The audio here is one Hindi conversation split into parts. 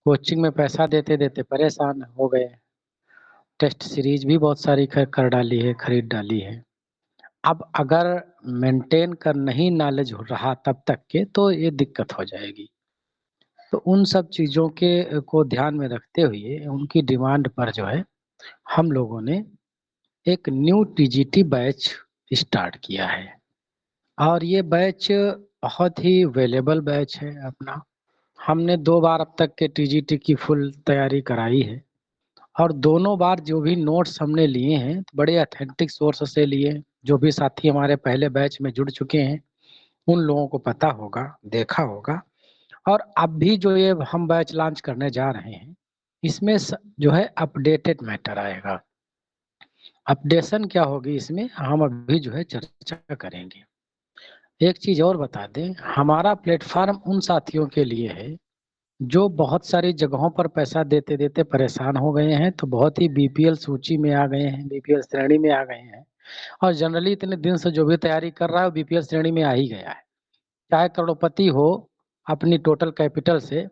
कोचिंग में पैसा देते-देते परेशान हो गए। टेस्ट सीरीज़ भी बहुत सारी ख कर डाली है, खरीद डाली है। अब अगर मेंटेन कर नहीं नॉलेज हो रहा तब तक के तो ये दिक्कत हो जाएगी। तो उन सब चीज़ों के को ध्यान में रखते हुए उनकी डिमांड पर जो है हम लोगों ने एक न्यू टीजीटी बैच स्टार्ट किया है और ये बैच बहुत ही अवेलेबल बैच है अपना। हमने 2 बार अब तक के टीजीटी की फुल तैयारी कराई है और दोनों बार जो भी नोट्स हमने लिए हैं, बड़े ऑथेंटिक सोर्स से लिए हैं। जो भी साथी हमारे पहले बैच में जुड़ चुके हैं, उन लोगों को पता होगा, देखा होगा और अब भी जो ये हम बैच लॉन्च करने जा रहे हैं, इसमें जो है अपडेटेड मैटर आएगा। अपडेशन क्या होगी इसमें हम अभी जो है चर्चा करेंगे। एक चीज़ और बता दें, हमारा प्लेटफ़ॉर्म उन साथियों के लिए है, जो बहुत सारी जगहों पर पैसा देते-देते परेशान हो गए हैं, तो बहुत ही बीपीएल सूची में आ गए हैं, बीपीएल श्रेणी में आ गए हैं और जनरली इतने दिन से जो भी तैयारी कर रहा है, वो बीपीएल श्रेणी में आ ही गया है। चाहे करोड़पति हो अपनी टोटल कैपिटल से,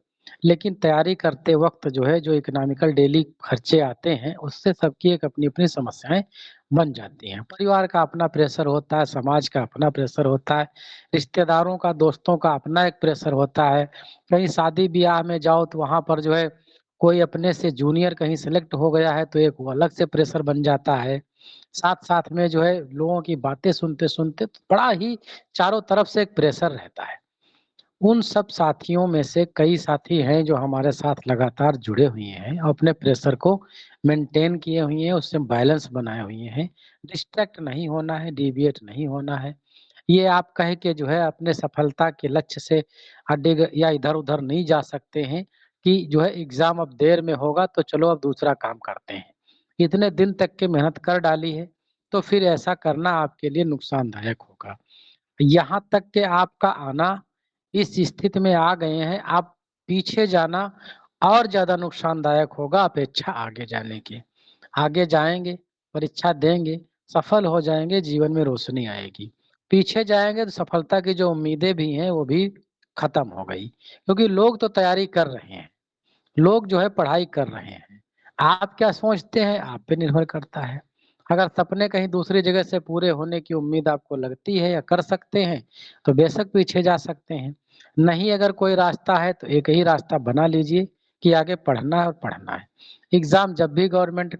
लेकिन तैयारी करते वक़्त जो है, जो इकोनॉमिकल डेली खर्चे आते हैं, उससे सबकी एक अपनी-अपनी समस्याएँ बन जाती हैं। परिवार का अपना प्रेशर होता है, समाज का अपना प्रेशर होता है, रिश्तेदारों का, दोस्तों का अपना एक प्रेशर होता है। कहीं शादी-ब्याह में जाओ तो वहाँ पर जो है, कोई अपने से जूनियर कहीं सेलेक्ट हो गया है, तो एक वो अलग से प्रेशर बन जाता है। साथ-साथ में जो है, लोगों की बातें सुनते-सुनते बड़ा ही चारों तरफ से एक प्रेशर रहता है। उन सब साथियों में से कई साथी हैं जो हमारे साथ लगातार जुड़े हुए हैं और अपने प्रेशर को मेंटेन किए हुए हैं, उससे बैलेंस बनाए हुए हैं। डिस्ट्रैक्ट नहीं होना है, डेविएट नहीं होना है। ये आप कह के जो है अपने सफलता के लक्ष्य से अडिग या इधर-उधर नहीं जा सकते हैं कि जो है एग्ज़ाम अब देर में होगा तो चलो अब दूसरा काम करते हैं। इतने दिन तक के मेहनत कर डाली है, तो फिर ऐसा करना आपके लिए नुकसानदायक होगा। यहाँ तक कि आपका आना इस स्थिति में आ गए हैं, आप पीछे जाना और ज़्यादा नुकसानदायक होगा अपेक्षा आगे जाने के। आगे जाएँगे, परीक्षा देंगे, सफल हो जाएँगे, जीवन में रोशनी आएगी। पीछे जाएँगे तो सफलता की जो उम्मीदें भी हैं, वो भी खत्म हो गई। क्योंकि लोग तो तैयारी कर रहे हैं, लोग जो है पढ़ाई कर रहे हैं। आप क्या सोचते हैं, आप पे निर्भर करता है। अगर सपने कहीं दूसरी जगह से पूरे होने की उम्मीद आपको लगती है या कर सकते हैं, तो बेशक पीछे जा सकते हैं। नहीं अगर कोई रास्ता है, तो एक ही रास्ता बना लीजिए कि आगे पढ़ना है और पढ़ना है। एग्ज़ाम जब भी गवर्नमेंट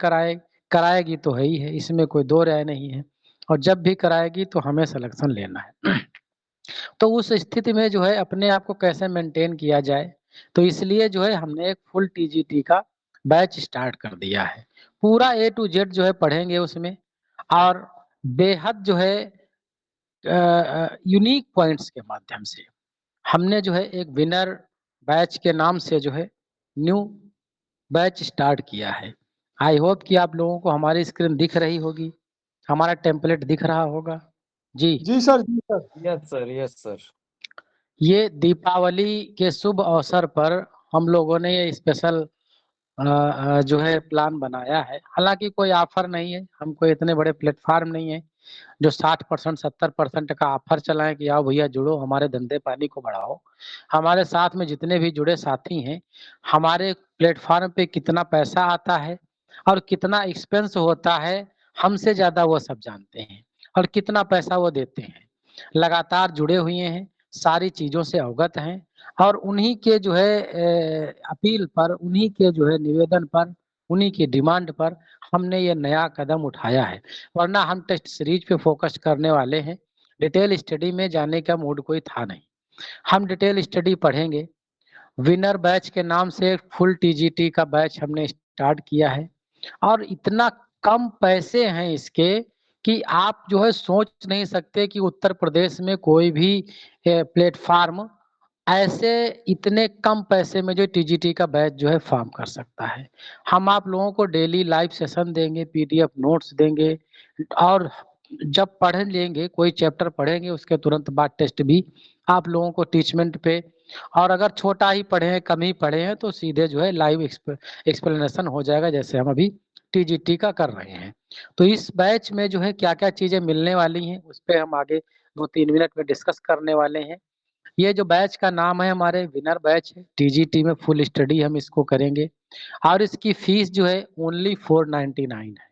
कराएगी तो है ही है, इसमें कोई दो राय नहीं है और जब भी कराएगी तो हमें सिलेक्शन लेना है। तो उस स्थिति में जो है अपने आप को कैसे मेंटेन किया जाए, तो इसलिए जो है हमने एक फुल टीजीटी का बैच स्टार्ट कर दिया है। पूरा ए टू जेड जो है पढ़ेंगे उसमें और बेहद जो है यूनिक पॉइंट्स के माध्यम से हमने जो है एक विनर बैच के नाम से जो है न्यू बैच स्टार्ट किया है। आई होप कि आप लोगों को हमारी स्क्रीन दिख रही होगी, हमारा टेम्पलेट दिख रहा होगा। जी। जी सर, जी sir. Yes sir, yes sir. ये दीपावली के शुभ अवसर पर हम लोगों ने ये स्पेशल जो है प्लान बनाया है। हालाँकि कोई ऑफर नहीं है, हम कोई इतने बड़े प्लेटफ़ॉर्म नहीं है, जो 60% 70% का ऑफर चलाएँ कि आओ भैया जुड़ो, हमारे धंधे पानी को बढ़ाओ। हमारे साथ में जितने भी जुड़े साथी हैं, हमारे प्लेटफ़ॉर्म पे कितना पैसा आता है और कितना एक्सपेंस होता है, हमसे ज़्यादा वो सब जानते हैं और कितना पैसा वो देते हैं। लगातार जुड़े हुए हैं, सारी चीज़ों से अवगत हैं और उन्हीं के जो है अपील पर, उन्हीं के जो है निवेदन पर, उन्हीं की डिमांड पर हमने ये नया कदम उठाया है। वरना हम टेस्ट सीरीज पे फोकस करने वाले हैं। डिटेल स्टडी में जाने का मूड कोई था नहीं। हम डिटेल स्टडी पढ़ेंगे। विनर बैच के नाम से फुल टीजीटी का बैच हमने स्टार्ट किया है और इतना कम पैसे हैं इसके कि आप जो है सोच नहीं सकते कि उत्तर प्रदेश में कोई भी प्लेटफ़ॉर्म ऐसे इतने कम पैसे में जो टीजीटी का बैच जो है फ़ॉर्म कर सकता है। हम आप लोगों को डेली लाइव सेशन देंगे, पीडीएफ नोट्स देंगे और जब पढ़ लेंगे, कोई चैप्टर पढ़ेंगे उसके तुरंत बाद टेस्ट भी आप लोगों को टीचमेंट पे और अगर छोटा ही पढ़े हैं, कम ही पढ़े हैं तो सीधे जो है लाइव एक्सप्लेनेशन हो जाएगा जैसे हम अभी टीजीटी का कर रहे हैं। तो इस बैच में जो है क्या-क्या चीज़ें मिलने वाली हैं, उस पे हम आगे 2-3 मिनट में डिस्कस करने वाले हैं। ये जो बैच का नाम है हमारे विनर बैच है, टीजीटी में फुल स्टडी हम इसको करेंगे और इसकी फीस जो है ओनली 499 है,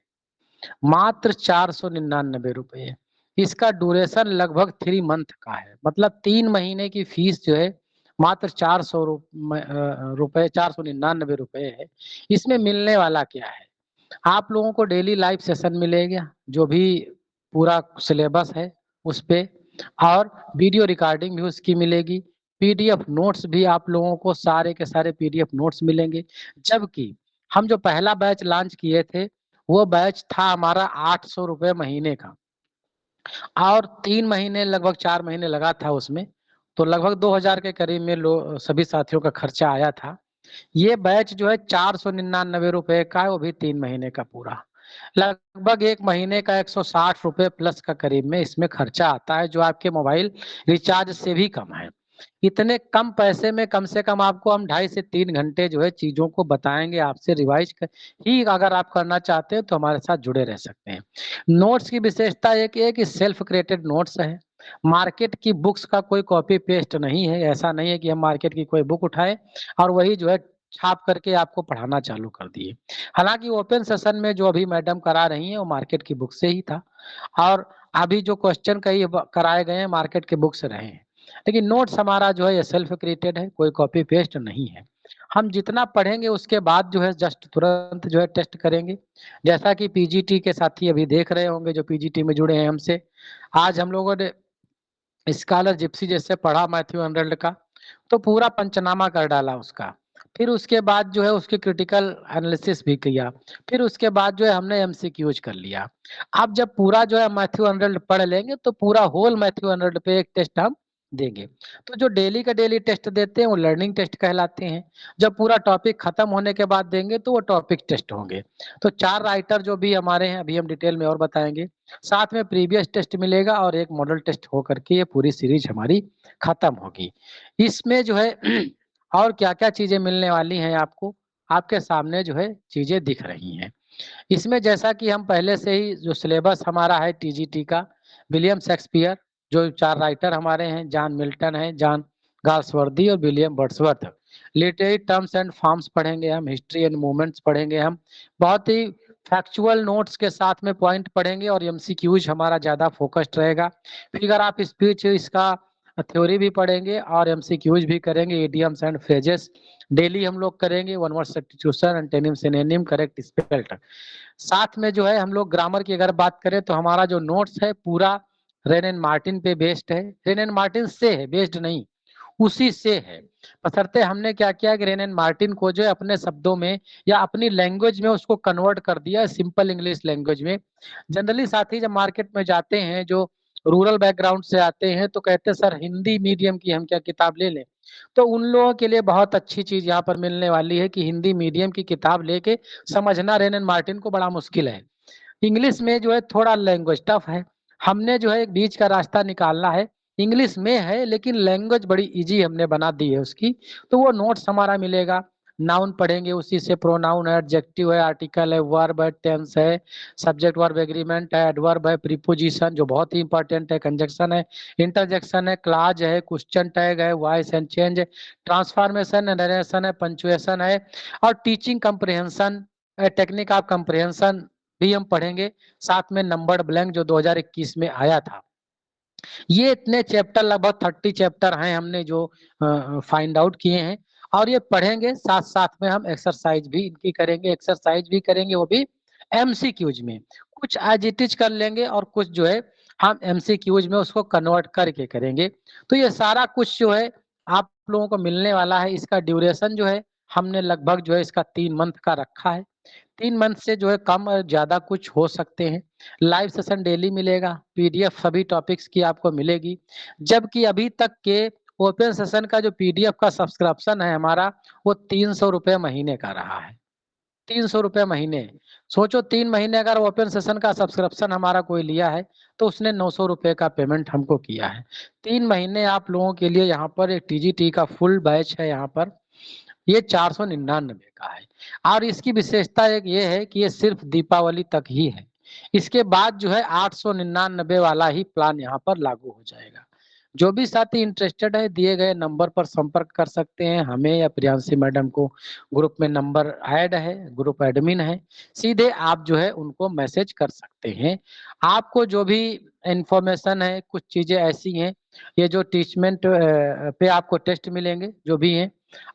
मात्र 499 रुपए। इसका ड्यूरेशन लगभग 3 मंथ का है, मतलब 3 महीने की फीस जो है मात्र 400 रुपए 499 है। इसमें मिलने वाला क्या है, आप लोगों को डेली लाइव सेशन मिलेगा, जो भी पूरा सिलेबस है उस पे, और वीडियो रिकॉर्डिंग भी उसकी मिलेगी, पीडीएफ नोट्स भी आप लोगों को सारे के सारे पीडीएफ नोट्स मिलेंगे। जबकि हम जो पहला बैच लॉन्च किए थे वो बैच था हमारा 800 रुपए महीने का, और 3 महीने लगभग 4 महीने लगा था उसमें, तो लगभग 2000 के करीब में सभी साथियों का खर्चा आया था। ये बैच जो है 499 रुपए का है, वो भी 3 महीने का पूरा, लगभग 1 महीने का 160 रुपए प्लस का करीब में इसमें खर्चा आता है, जो आपके मोबाइल रिचार्ज से भी कम है। इतने कम पैसे में कम से कम आपको हम 2.5 से 3 घंटे जो है चीजों को बताएंगे, आपसे रिवाइज ही अगर आप करना चाहते हैं तो हमारे साथ जुड़े रह सकते हैं। नोट्स की विशेषता एक है कि सेल्फ क्रिएटेड नोट्स है, मार्केट की बुक्स का कोई कॉपी पेस्ट नहीं है। ऐसा नहीं है कि हम मार्केट की कोई बुक उठाए और वही जो है छाप करके आपको पढ़ाना चालू कर दिए। हालांकि ओपन सेशन में जो अभी मैडम करा रही हैं वो मार्केट की बुक से ही था, और अभी जो क्वेश्चन कई कराए गए हैं मार्केट के बुक से रहे हैं, लेकिन नोट्स हमारा जो है ये सेल्फ क्रिएटेड है, कोई कॉपी पेस्ट नहीं है। हम जितना पढ़ेंगे उसके बाद जो है जस्ट तुरंत जो है टेस्ट करेंगे, जैसा कि पीजीटी के साथी अभी देख रहे होंगे जो पीजीटी में जुड़े हैं हमसे। आज हम लोगों ने स्कॉलर जिप्सी जैसे पढ़ा मैथ्यू आर्नल्ड का, तो पूरा पंचनामा कर डाला उसका, फिर उसके बाद जो है उसकी क्रिटिकल एनालिसिस भी किया, फिर उसके बाद जो है हमने एमसीक्यूज कर लिया। अब जब पूरा जो है मैथ्यू आर्नल्ड पढ़ लेंगे तो पूरा होल मैथ्यू आर्नल्ड पे एक टेस्ट हम देंगे। तो जो डेली का डेली टेस्ट देते हैं वो लर्निंग टेस्ट कहलाते हैं, जब पूरा टॉपिक खत्म होने के बाद देंगे तो वो टॉपिक टेस्ट होंगे। तो 4 राइटर जो भी हमारे हैं अभी हम डिटेल में और बताएंगे, साथ में प्रीवियस टेस्ट मिलेगा और एक मॉडल टेस्ट हो करके ये पूरी सीरीज हमारी खत्म होगी। इसमें जो है और क्या-क्या चीजें मिलने वाली हैं आपको, आपके सामने जो है चीजें दिख रही हैं। इसमें जैसा कि हम पहले से ही जो सिलेबस हमारा है टीजीटी का, विलियम शेक्सपियर जो 4 राइटर हमारे हैं, जॉन मिल्टन है, जॉन गाल्सवर्दी और William Wordsworth. Literary terms and forms पढ़ेंगे हम, हिस्ट्री एंड मूवमेंट्स पढ़ेंगे हम, बहुत ही फैक्चुअल नोट्स के साथ में पॉइंट पढ़ेंगे, और एमसीक्यूज हमारा ज्यादा फोकस्ड रहेगा। फिगर ऑफ स्पीच इसका थ्योरी भी पढ़ेंगे और एमसीक्यूज भी करेंगे, इडियम्स एंड फ्रेजेस डेली हम लोग करेंगे, one word substitution, antonym, synonym, correct spell. साथ में जो है हम लोग ग्रामर की अगर बात करें तो हमारा जो नोट्स है पूरा रेन एंड मार्टिन पे बेस्ड है, रेन एंड मार्टिन से है, बेस्ड नहीं, उसी से है। बशर्ते हमने क्या किया कि रेन एंड मार्टिन को जो है अपने शब्दों में या अपनी लैंग्वेज में उसको कन्वर्ट कर दिया, सिंपल इंग्लिश लैंग्वेज में। जनरली साथी जब मार्केट में जाते हैं जो रूरल बैकग्राउंड से आते हैं तो कहते हैं सर हिंदी मीडियम की हम क्या किताब ले लें, तो उन लोगों के लिए बहुत अच्छी चीज यहाँ पर मिलने वाली है कि हिंदी मीडियम की किताब लेके समझना रेन एंड मार्टिन को बड़ा मुश्किल है। इंग्लिश में जो है थोड़ा लैंग्वेज टफ है, हमने जो है एक बीच का रास्ता निकालना है, इंग्लिश में है लेकिन लैंग्वेज बड़ी इजी हमने बना दी है उसकी। तो वो नोट्स हमारा मिलेगा, नाउन पढ़ेंगे, उसी से प्रोनाउन है, एडजेक्टिव है, आर्टिकल है, वर्ब है, टेंस है, सब्जेक्ट वर्ब एग्रीमेंट है, एडवर्ब है, प्रीपोजिशन जो बहुत ही इंपॉर्टेंट है, कंजक्शन है, इंटरजेक्शन है, क्लाज है, क्वेश्चन टैग है, voice and change, transformation, narration है, पंचुएशन है, और teaching comprehension, technique of comprehension भी हम पढ़ेंगे। साथ में नंबर्ड ब्लैंक जो 2021 में आया था। ये इतने चैप्टर लगभग 30 चैप्टर हैं हमने जो फाइंड आउट किए हैं, और ये पढ़ेंगे, साथ साथ में हम एक्सरसाइज भी इनकी करेंगे, एक्सरसाइज भी करेंगे वो भी एमसीक्यूज में, कुछ एज इट इज कर लेंगे और कुछ जो है हम एमसीक्यूज में उसको कन्वर्ट करके करेंगे। तो ये सारा कुछ जो है आप लोगों को मिलने वाला है। इसका ड्यूरेशन जो है हमने लगभग जो है इसका 3 मंथ का रखा है, 3 मंथ से जो है कम और ज्यादा कुछ हो सकते हैं। लाइव सेशन डेली मिलेगा, पीडीएफ सभी टॉपिक्स की आपको मिलेगी। जबकि अभी तक के ओपन सेशन का जो पीडीएफ का सब्सक्रिप्शन है हमारा वो 300 रुपये महीने का रहा है, 300 रुपये महीने। सोचो 3 महीने अगर ओपन सेशन का सब्सक्रिप्शन हमारा कोई लिया है तो उसने 900 रुपये का पेमेंट हमको किया है। 3 महीने आप लोगों के लिए यहाँ पर एक टीजीटी का फुल बैच है, यहाँ पर ये 499 का है। और इसकी विशेषता एक ये है कि ये सिर्फ दीपावली तक ही है, इसके बाद जो है 899 वाला ही प्लान यहाँ पर लागू हो जाएगा। जो भी साथी इंटरेस्टेड है दिए गए नंबर पर संपर्क कर सकते हैं, हमें या प्रियांशी मैडम को। ग्रुप में नंबर ऐड है, ग्रुप एडमिन है, सीधे आप जो है उनको मैसेज कर सकते हैं। आपको जो भी इन्फॉर्मेशन है, कुछ चीजें ऐसी हैं, ये जो टीचमेंट पे आपको टेस्ट मिलेंगे जो भी हैं,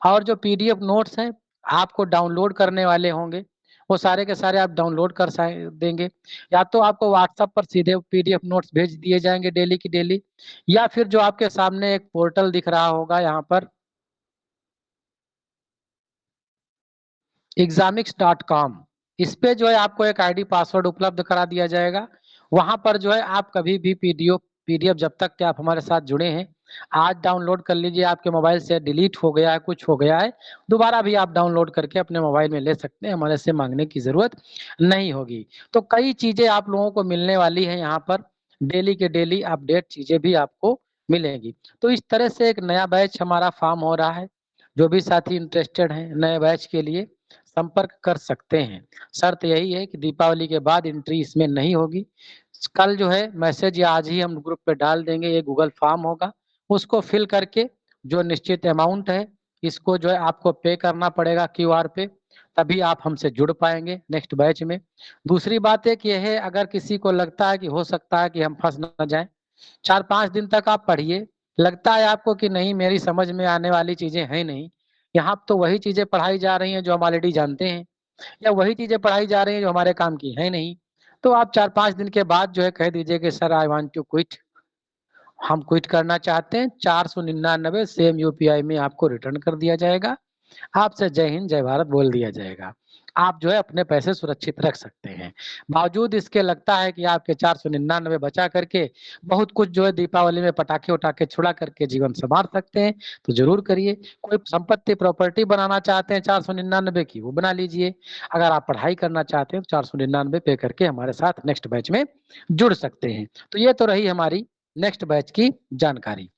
और जो पीडीएफ नोट्स हैं आपको डाउनलोड करने वाले होंगे, वो सारे के सारे आप डाउनलोड कर देंगे, या तो आपको व्हाट्सएप पर सीधे पीडीएफ नोट्स भेज दिए जाएंगे डेली की डेली, या फिर जो आपके सामने एक पोर्टल दिख रहा होगा यहाँ पर, examix.com, इस पे जो है आपको एक आईडी पासवर्ड उपलब्ध करा दिया जाएगा। वहां पर जो है आप कभी भी पीडीएफ जब तक कि आप हमारे साथ जुड़े हैं, आज डाउनलोड कर लीजिए, आपके मोबाइल से डिलीट हो गया है, कुछ हो गया है, दोबारा भी आप डाउनलोड करके अपने मोबाइल में ले सकते हैं, हमारे से मांगने की जरूरत नहीं होगी। तो कई चीजें आप लोगों को मिलने वाली है यहाँ पर, डेली के डेली अपडेट चीजें भी आपको मिलेंगी। तो इस तरह से एक नया बैच हमारा फॉर्म हो रहा है, जो भी साथी इंटरेस्टेड हैं नए बैच के लिए संपर्क कर सकते हैं। शर्त यही है कि दीपावली के बाद एंट्री इसमें नहीं होगी। कल जो है मैसेज या आज ही हम ग्रुप पे डाल देंगे, ये गूगल फॉर्म होगा, उसको फिल करके जो निश्चित अमाउंट है इसको जो है आपको पे करना पड़ेगा क्यूआर पे, तभी आप हमसे जुड़ पाएंगे नेक्स्ट बैच में। दूसरी बात एक ये है, अगर किसी को लगता है कि हो सकता है कि हम फंस न जाएं, 4-5 दिन तक आप पढ़िए, लगता है आपको कि नहीं मेरी समझ में आने वाली चीजें हैं नहीं, यहाँ तो वही चीजें पढ़ाई जा रही हैं जो हम ऑलरेडी जानते हैं, या वही चीजें पढ़ाई जा रही हैं जो हमारे काम की है नहीं, तो आप 4-5 दिन के बाद जो है कह दीजिए कि sir I want to quit, हम क्विट करना चाहते हैं, 499 सेम यूपीआई में आपको रिटर्न कर दिया जाएगा, आपसे जय हिंद जय भारत बोल दिया जाएगा। आप जो है अपने पैसे सुरक्षित रख सकते हैं। बावजूद इसके लगता है कि आपके 499 बचा करके बहुत कुछ जो है दीपावली में पटाखे उटाखे छुड़ा करके जीवन संवार सकते हैं, तो जरूर करिए। कोई संपत्ति प्रॉपर्टी बनाना चाहते हैं 499 की, वो बना लीजिए। अगर आप पढ़ाई करना चाहते हैं तो 499 पे करके हमारे साथ नेक्स्ट बैच में जुड़ सकते हैं। तो ये तो रही हमारी नेक्स्ट बैच की जानकारी।